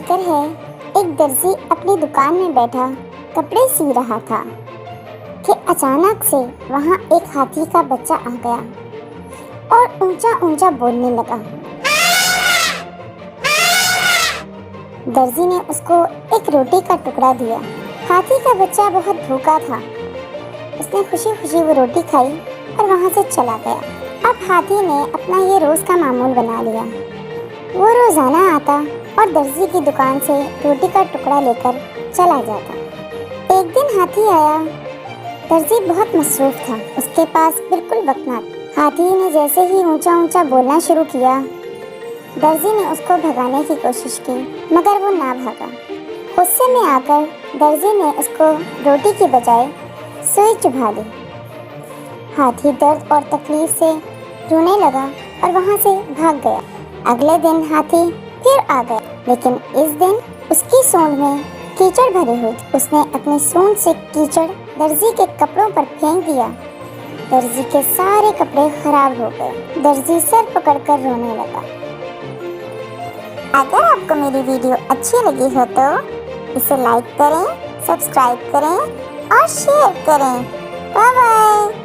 ذکر ہے ایک درزی اپنی دکان میں بیٹھا کپڑے سی رہا تھا کہ اچانک سے وہاں ایک ہاتھی کا بچہ آ گیا اور اونچا اونچا بولنے لگا۔ درزی نے اس کو ایک روٹی کا ٹکڑا دیا۔ ہاتھی کا بچہ بہت بھوکا تھا۔ اس نے خوشی خوشی وہ روٹی کھائی اور وہاں سے چلا گیا۔ اب ہاتھی نے اپنا یہ روز کا معمول بنا لیا۔ وہ روزانہ آتا اور درزی کی دکان سے روٹی کا ٹکڑا لے کر چلا جاتا۔ ایک دن ہاتھی آیا۔ درزی بہت مصروف تھا، اس کے پاس بالکل وقت نہ تھا۔ ہاتھی نے جیسے ہی اونچا اونچا بولنا شروع کیا، درزی نے اس کو بھگانے کی کوشش کی مگر وہ نہ بھاگا۔ غصے میں آ کر درزی نے اس کو روٹی کی بجائے سوئی چبھا دی۔ ہاتھی درد اور تکلیف سے رونے لگا اور وہاں سے بھاگ گیا۔ اگلے دن ہاتھی پھر آ گیا، لیکن اس دن اس کی سونڈ میں کیچڑ بھری ہوئی تھی۔ اس نے اپنی سونڈ سے کیچڑ درزی کے کپڑوں پر پھینک دیا۔ درزی کے سارے کپڑے خراب ہو گئے۔ درزی سر پکڑ کر رونے لگا۔ اگر آپ کو میری ویڈیو اچھی لگی ہو تو اسے لائک کریں، سبسکرائب کریں اور شیئر کریں۔ Bye bye.